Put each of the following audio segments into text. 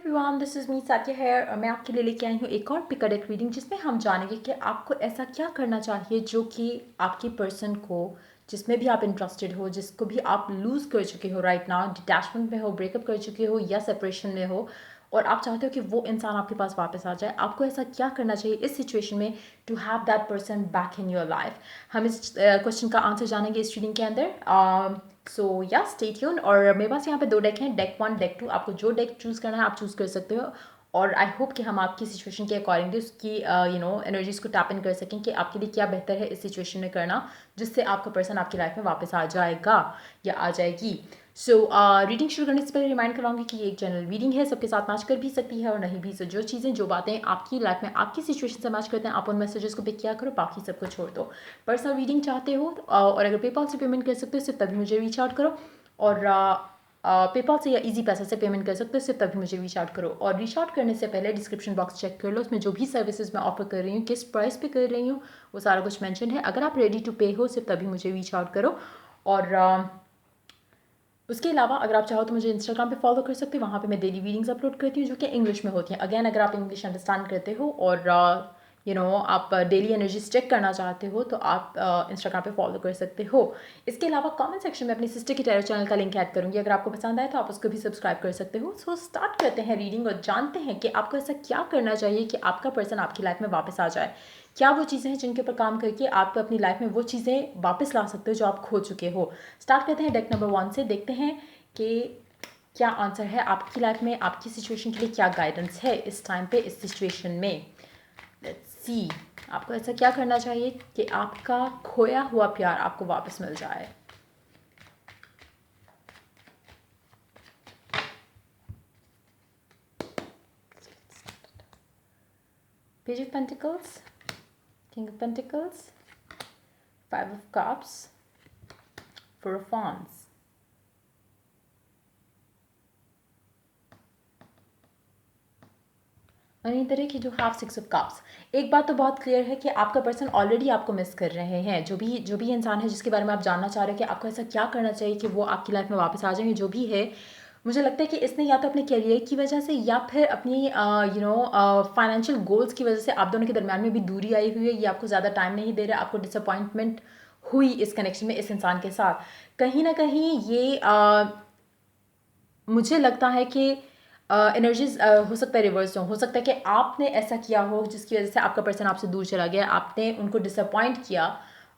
Everyone, this is me Sathya here और मैं आपके लिए लेके आई हूँ एक और पिक डेक रीडिंग जिसमें हम जानेंगे कि आपको ऐसा क्या करना चाहिए जो कि आपकी पर्सन को, जिसमें भी आप इंटरेस्टेड हो, जिसको भी आप लूज़ कर चुके हो राइट नाउ, डिटैचमेंट में हो, ब्रेकअप कर चुके हो या सेपरेशन में हो और आप चाहते हो कि वो इंसान आपके पास वापस आ जाए। आपको ऐसा क्या करना चाहिए इस सिचुएशन में to have that person back in your life. हम इस क्वेश्चन का आंसर जानेंगे इस रीडिंग के अंदर। सो या स्टे ट्यून। और मेरे पास यहाँ पे 2 डेक हैं, डेक 1 डेक 2। आपको जो डेक चूज़ करना है आप चूज़ कर सकते हो और आई होप कि हम आपकी सिचुएशन के अकॉर्डिंगली उसकी एनर्जीज को टैप इन कर सकें कि आपके लिए क्या बेहतर है इस सिचुएशन में करना, जिससे आपका पर्सन आपकी लाइफ में वापस आ जाएगा या आ जाएगी। सो रीडिंग शुरू करने से पहले रिमाइंड कराऊंगी कि ये एक जनरल रीडिंग है, सबके साथ मैच कर भी सकती है और नहीं भी। सो जो चीज़ें जो बातें आपकी लाइफ में आपकी सिचुएशन से मैच करते हैं आप उन मैसेजेस को पिक किया करो, बाकी सबको छोड़ दो। पर्सनल रीडिंग चाहते हो और अगर पेपॉल से पेमेंट कर सकते हो सिर्फ तभी मुझे रीच आउट करो, और पेपॉल से या इजी पैसे से पेमेंट कर सकते हो सिर्फ तभी मुझे रीच आउट करो। और रीच आउट करने से पहले डिस्क्रिप्शन बॉक्स चेक कर लो, उसमें जो भी सर्विसेज मैं ऑफर कर रही हूँ, किस प्राइस पे कर रही हूँ, वो सारा कुछ मेंशन है। अगर आप रेडी टू पे हो सिर्फ तभी मुझे रीच आउट करो। और उसके अलावा अगर आप चाहो तो मुझे इंस्टाग्राम पे फॉलो कर सकते हो, वहाँ पे मैं डेली रीडिंग्स अपलोड करती हूँ जो कि इंग्लिश में होती हैं। अगेन अगर आप इंग्लिश अंडरस्टैंड करते हो और आप डेली एनर्जीज चेक करना चाहते हो तो आप इंस्टाग्राम पे फॉलो कर सकते हो। इसके अलावा कमेंट सेक्शन में अपनी सिस्टर के टैरो चैनल का लिंक ऐड करूँगी, अगर आपको पसंद आए तो आप उसको भी सब्सक्राइब कर सकते हो। सो स्टार्ट करते हैं रीडिंग और जानते हैं कि आपको ऐसा क्या करना चाहिए कि आपका पर्सन आपकी लाइफ में वापस आ जाए। क्या वो चीज़ें हैं जिनके ऊपर काम करके आप अपनी लाइफ में वो चीज़ें वापस ला सकते हो जो आप खो चुके हो। स्टार्ट करते हैं डेक नंबर 1 से, देखते हैं कि क्या आंसर है आपकी लाइफ में, आपकी सिचुएशन के लिए क्या गाइडेंस है इस टाइम पे, इस सिचुएशन में। लेट्स सी, आपको ऐसा क्या करना चाहिए कि आपका खोया हुआ प्यार आपको वापस मिल जाए। Page of pentacles, king of pentacles, 5 of cups, 4 of wands, और इसी तरह की जो हाफ 6 ऑफ कप्स। एक बात तो बहुत क्लियर है कि आपका पर्सन ऑलरेडी आपको मिस कर रहे हैं। जो भी इंसान है जिसके बारे में आप जानना चाह रहे हैं कि आपको ऐसा क्या करना चाहिए कि वो आपकी लाइफ में वापस आ जाएंगे, जो भी है, मुझे लगता है कि इसने या तो अपने करियर की वजह से या फिर अपनी फाइनेंशियल गोल्स की वजह से आप दोनों के दरमियान में भी दूरी आई हुई है। ये आपको ज़्यादा टाइम नहीं दे रहा, आपको डिसअपॉइंटमेंट हुई इस कनेक्शन में, इस इंसान के साथ। कहीं ना कहीं ये मुझे लगता है कि एनर्जीज हो सकता है रिवर्स हो सकता है कि आपने ऐसा किया हो जिसकी वजह से आपका पर्सन आपसे दूर चला गया, आपने उनको डिसअपॉइंट किया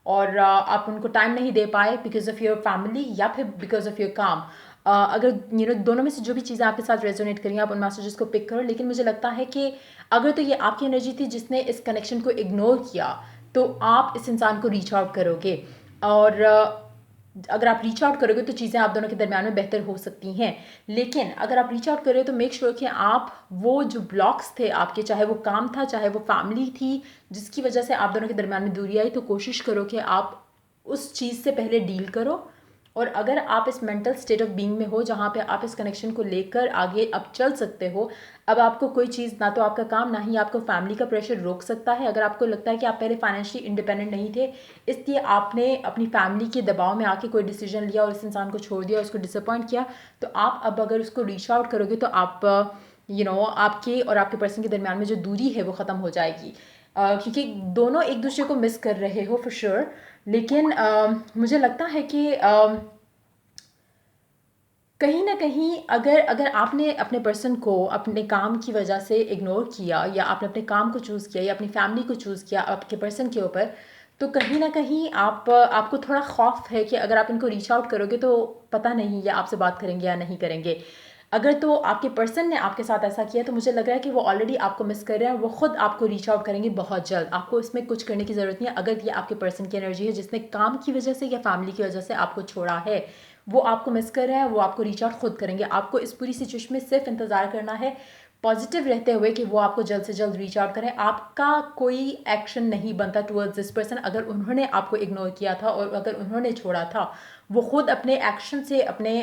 और आप उनको टाइम नहीं दे पाए बिकॉज ऑफ योर फैमिली या फिर बिकॉज ऑफ योर काम। अगर दोनों में से जो भी चीज़ें आपके साथ रेजोनेट करेंगी आप उन मैसेजेस को पिक करो। लेकिन मुझे लगता है कि अगर तो ये आपकी एनर्जी थी जिसने इस कनेक्शन को इग्नोर किया, तो आप इस इंसान को रीच आउट करोगे। और अगर आप रीच आउट करोगे तो चीज़ें आप दोनों के दरमियान में बेहतर हो सकती हैं। लेकिन अगर आप रीच आउट कर रहे हो तो मेक श्योर कि आप वो जो ब्लॉक्स थे आपके, चाहे वो काम था चाहे वो फैमिली थी जिसकी वजह से आप दोनों के दरमियान में दूरी आई, तो कोशिश करो कि आप उस चीज़ से पहले डील करो। और अगर आप इस मेंटल स्टेट ऑफ बीइंग में हो जहाँ पे आप इस कनेक्शन को लेकर आगे अब चल सकते हो, अब आपको कोई चीज़, ना तो आपका काम ना ही आपको फैमिली का प्रेशर रोक सकता है। अगर आपको लगता है कि आप पहले फाइनेंशियली इंडिपेंडेंट नहीं थे, इसलिए आपने अपनी फैमिली के दबाव में आके कोई डिसीजन लिया और इस इंसान को छोड़ दिया, उसको डिसअपॉइंट किया, तो आप अब अगर उसको रीच आउट करोगे तो आप आपके और आपके पर्सन के दरमियान में जो दूरी है वो ख़त्म हो जाएगी। क्योंकि दोनों एक दूसरे को मिस कर रहे हो फॉर श्योर। लेकिन मुझे लगता है कि कहीं ना कहीं अगर अगर आपने अपने पर्सन को अपने काम की वजह से इग्नोर किया, या आपने अपने काम को चूज़ किया या अपनी फैमिली को चूज़ किया आपके पर्सन के ऊपर, तो कहीं ना कहीं आपको थोड़ा खौफ है कि अगर आप इनको रीच आउट करोगे तो पता नहीं ये आपसे बात करेंगे या नहीं करेंगे। अगर तो आपके पर्सन ने आपके साथ ऐसा किया तो मुझे लग रहा है कि वो ऑलरेडी आपको मिस कर रहे हैं, वो खुद आपको रीच आउट करेंगे बहुत जल्द। आपको इसमें कुछ करने की ज़रूरत नहीं है। अगर ये आपके पर्सन की एनर्जी है जिसने काम की वजह से या फैमिली की वजह से आपको छोड़ा है, वो आपको मिस कर रहे हैं, वो आपको रीच आउट खुद करेंगे। आपको इस पूरी सिचुएशन में सिर्फ इंतज़ार करना है पॉजिटिव रहते हुए कि वो आपको जल्द से जल्द रीच आउट करें। आपका कोई एक्शन नहीं बनता टुवर्ड्स दिस पर्सन। अगर उन्होंने आपको इग्नोर किया था और अगर उन्होंने छोड़ा था, वो खुद अपने एक्शन से, अपने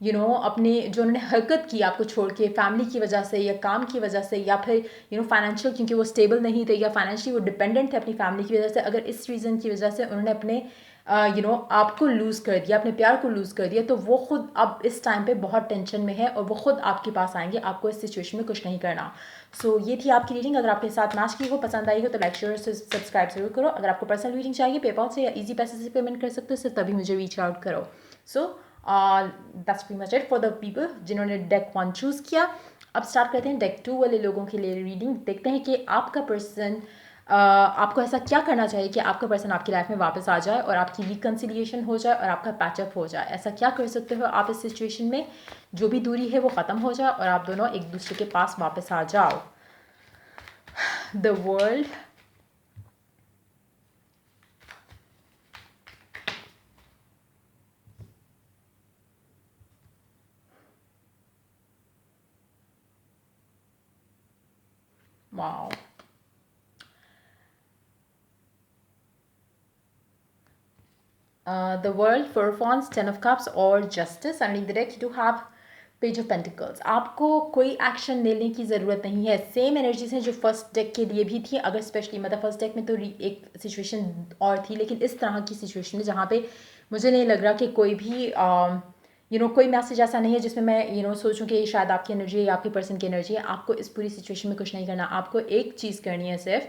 अपने जो उन्होंने हरकत की आपको छोड़ के, फैमिली की वजह से या काम की वजह से या फिर फाइनेंशियल, क्योंकि वो स्टेबल नहीं थे या फाइनेंशियली वो डिपेंडेंट थे अपनी फैमिली की वजह से, अगर इस रीज़न की वजह से उन्होंने अपने आपको लूज़ कर दिया, अपने प्यार को लूज़ कर दिया, तो वो खुद अब इस टाइम पे बहुत टेंशन में है और वो खुद आपके पास आएंगे। आपको इस सिचुएशन में कुछ नहीं करना। सो ये थी आपकी रीडिंग। अगर आपके साथ मैच की हो, पसंद आई हो, तो लाइक शेयर सब्सक्राइब जरूर करो। अगर आपको पर्सनल रीडिंग चाहिए, पेपॉल से या ईजी पैसे से पेमेंट कर सकते हो, सिर्फ तभी मुझे रीच आउट करो। So that's pretty much it for the people जिन्होंने डेक 1 चूज़ किया। अब स्टार्ट करते हैं डेक 2 वाले लोगों के लिए रीडिंग। देखते हैं कि आपका पर्सन आपको ऐसा क्या करना चाहिए कि आपका पर्सन आपकी लाइफ में वापस आ जाए और आपकी रिकन्सिलिएशन हो जाए और आपका पैचअप हो जाए। ऐसा क्या कर सकते हो आप इस सिचुएशन में, जो भी दूरी है वो ख़त्म हो जाए और आप दोनों एक दूसरे के पास वापस आ जाओ। The world, wow, the world, 4 of wands, 10 of cups और justice. And the deck you have page of pentacles. आपको कोई एक्शन लेने की ज़रूरत नहीं है। सेम एनर्जीज हैं जो फर्स्ट डेक के लिए भी थी। अगर स्पेशली मतलब फर्स्ट डेक में तो एक सिचुएशन और थी, लेकिन इस तरह की सिचुएशन में जहाँ पे मुझे नहीं लग रहा कि कोई भी कोई मैसेज ऐसा नहीं है जिसमें मैं सोचूं कि शायद आपकी एनर्जी है या आपके पर्सन की एनर्जी है। आपको इस पूरी सिचुएशन में कुछ नहीं करना। आपको एक चीज़ करनी है, सिर्फ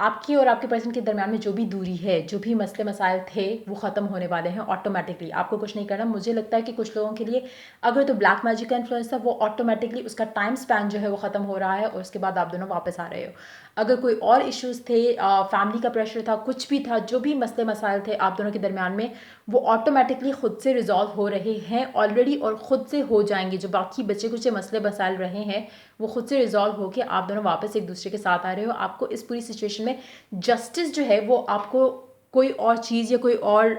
आपकी और आपके पर्सन के दरमियान में जो भी दूरी है, जो भी मसले मसाइल थे, वो ख़त्म होने वाले हैं ऑटोमेटिकली। आपको कुछ नहीं करना। मुझे लगता है कि कुछ लोगों के लिए अगर तो ब्लैक मैजिक का इन्फ्लुएंस था, वो ऑटोमेटिकली उसका टाइम स्पैन जो है वो ख़त्म हो रहा है और उसके बाद आप दोनों वापस आ रहे हो। अगर कोई और इश्यूज़ थे, फैमिली का प्रेशर था, कुछ भी था, जो भी मसले मसाइल थे आप दोनों के दरमियान में, वो ऑटोमेटिकली खुद से रिजॉल्व हो रहे हैं ऑलरेडी और ख़ुद से हो जाएंगे। जो बाकी बचे कुछ मसले मसाइल रहे हैं वो खुद से रिजॉल्व होकर आप दोनों वापस एक दूसरे के साथ आ रहे हो। आपको इस पूरी सिचुएशन में जस्टिस जो है वो आपको कोई और चीज़ या कोई और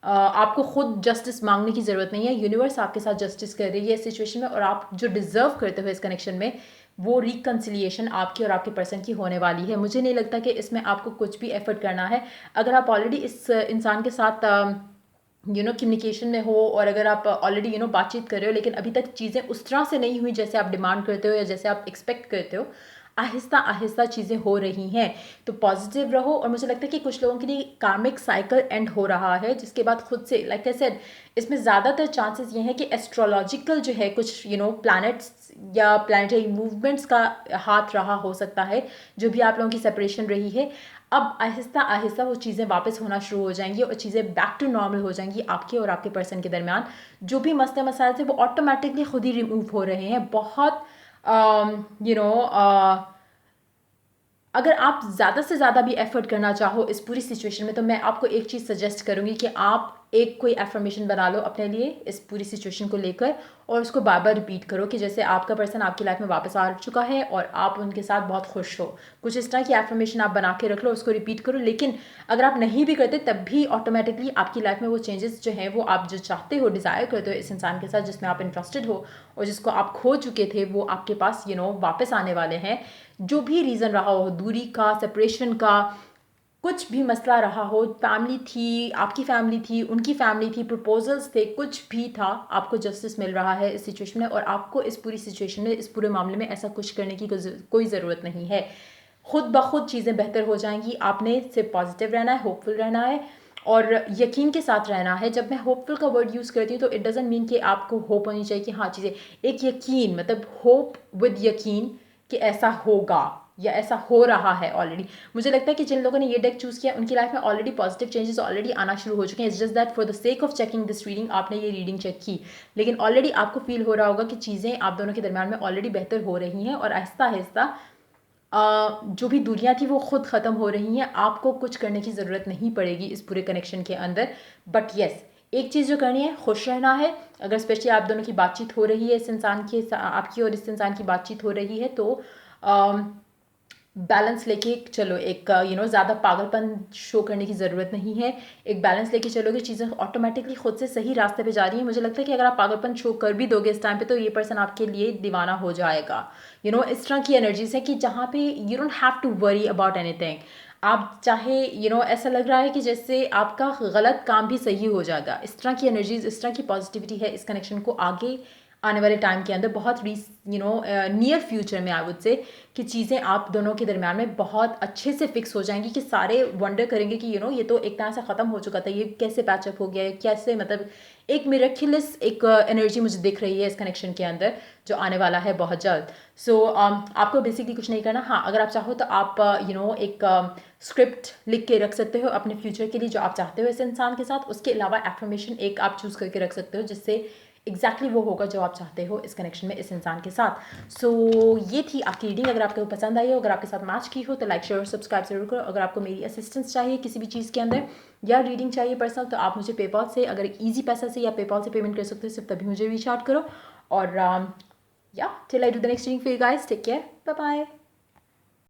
आपको खुद जस्टिस मांगने की ज़रूरत नहीं है। यूनिवर्स आपके साथ जस्टिस कर रही है इस सिचुएशन में और आप जो डिज़र्व करते हो इस कनेक्शन में, वो रिकन्सिलिएशन आपकी और आपके पर्सन की होने वाली है। मुझे नहीं लगता कि इसमें आपको कुछ भी एफर्ट करना है। अगर आप ऑलरेडी इस इंसान के साथ कम्युनिकेशन में हो और अगर आप ऑलरेडी बातचीत कर रहे हो, लेकिन अभी तक चीज़ें उस तरह से नहीं हुई जैसे आप डिमांड करते हो या जैसे आप एक्सपेक्ट करते हो, आहिस्ता आहिस्ता चीज़ें हो रही हैं, तो पॉजिटिव रहो। और मुझे लगता है कि कुछ लोगों के लिए कार्मिक साइकिल एंड हो रहा है, जिसके बाद खुद से लाइक आई सेड, इसमें ज़्यादातर चांसेस ये हैं कि एस्ट्रोलॉजिकल जो है कुछ प्लैनेट्स या प्लानिटरी मूवमेंट्स का हाथ रहा हो सकता है। जो भी आप लोगों की सेपरेशन रही है, अब आहिस्ता आहिस्ता वो चीज़ें वापस होना शुरू हो जाएंगी और चीज़ें बैक टू नॉर्मल हो जाएंगी आपके और आपके पर्सन के दरमियान। जो भी मसले मसाइल थे वो ऑटोमेटिकली खुद ही रिमूव हो रहे हैं। बहुत अगर आप ज़्यादा से ज़्यादा भी एफर्ट करना चाहो इस पूरी सिचुएशन में, तो मैं आपको एक चीज़ सजेस्ट करूँगी कि आप एक कोई एफर्मेशन बना लो अपने लिए इस पूरी सिचुएशन को लेकर और उसको बार बार रिपीट करो कि जैसे आपका पर्सन आपकी लाइफ में वापस आ चुका है और आप उनके साथ बहुत खुश हो। कुछ इस तरह की एफर्मेशन आप बना के रख लो, उसको रिपीट करो। लेकिन अगर आप नहीं भी करते तब भी ऑटोमेटिकली आपकी लाइफ में वो चेंजेस जो हैं, वो आप जो चाहते हो, डिज़ायर करते हो इस इंसान के साथ जिसमें आप इंटरेस्टेड हो और जिसको आप खो चुके थे, वो आपके पास वापस आने वाले हैं। जो भी रीज़न रहा हो, दूरी का, सेपरेशन का, कुछ भी मसला रहा हो, फैमिली थी, आपकी फैमिली थी, उनकी फैमिली थी, प्रपोजल्स थे, कुछ भी था, आपको जस्टिस मिल रहा है इस सिचुएशन में। और आपको इस पूरी सिचुएशन में, इस पूरे मामले में ऐसा कुछ करने की कोई ज़रूरत नहीं है। खुद ब खुद चीज़ें बेहतर हो जाएंगी। आपने सिर्फ पॉजिटिव रहना है, होपफुल रहना है और यकीन के साथ रहना है। जब मैं होपफुल का वर्ड यूज़ करती हूँ तो इट डज़ंट मीन कि आपको होप होनी चाहिए कि हाँ चीज़ें, एक यकीन, मतलब होप विद यकीन कि ऐसा होगा या ऐसा हो रहा है ऑलरेडी। मुझे लगता है कि जिन लोगों ने ये डेक चूज़ किया उनकी लाइफ में ऑलरेडी पॉजिटिव चेंजेस ऑलरेडी आना शुरू हो चुके हैं। It's just that for the sake of checking this reading आपने ये रीडिंग चेक की, लेकिन ऑलरेडी आपको फील हो रहा होगा कि चीज़ें आप दोनों के दरमियान में ऑलरेडी बेहतर हो रही हैं और आहिस्ता आहिस्ता जो भी दूरियां थी वो खुद ख़त्म हो रही हैं। आपको कुछ करने की ज़रूरत नहीं पड़ेगी इस पूरे कनेक्शन के अंदर। बट येस, एक चीज़ जो करनी है, खुश रहना है। अगर स्पेशली आप दोनों की बातचीत हो रही है, इस इंसान की, आपकी और इस इंसान की बातचीत हो रही है, तो बैलेंस लेके चलो। एक ज़्यादा पागलपन शो करने की ज़रूरत नहीं है। एक बैलेंस लेके चलोगे, चीज़ें ऑटोमेटिकली खुद से सही रास्ते पे जा रही हैं। मुझे लगता है कि अगर आप पागलपन शो कर भी दोगे इस टाइम पे, तो ये पर्सन आपके लिए दीवाना हो जाएगा। इस तरह की एनर्जीज है कि जहाँ पे you don't have to worry about anything. आप चाहे ऐसा लग रहा है कि जैसे आपका गलत काम भी सही हो जाएगा। इस तरह की एनर्जीज, इस तरह की पॉजिटिविटी है इस कनेक्शन को आगे आने वाले टाइम के अंदर बहुत नियर फ्यूचर में आई वुड से कि चीज़ें आप दोनों के दरमियान में बहुत अच्छे से फिक्स हो जाएंगी कि सारे वंडर करेंगे कि ये तो एक तरह से ख़त्म हो चुका था, ये कैसे पैचअप हो गया है, कैसे मतलब एक मिरेक्युलस एक एनर्जी मुझे दिख रही है इस कनेक्शन के अंदर जो आने वाला है बहुत जल्द। सो आपको बेसिकली कुछ नहीं करना। हाँ, अगर आप चाहो तो आप एक स्क्रिप्ट लिख के रख सकते हो अपने फ्यूचर के लिए जो आप चाहते हो इस इंसान के साथ। उसके अलावा एफर्मेशन एक आप चूज़ करके रख सकते हो जिससे एग्जैक्टली वो होगा जो आप चाहते हो इस कनेक्शन में इस इंसान के साथ। सो ये थी आपकी रीडिंग। अगर आपको पसंद आई हो, अगर आपके साथ मैच की हो तो लाइक शेयर और सब्सक्राइब जरूर करो। अगर आपको मेरी असिस्टेंस चाहिए किसी भी चीज़ के अंदर या रीडिंग चाहिए पर्सनल तो आप मुझे पेपॉल से, अगर ईजी पैसा से या पेपॉल से पेमेंट कर सकते हो सिर्फ तभी मुझे रीच आउट करो। और या till I do the next reading for you guys, take care, bye bye.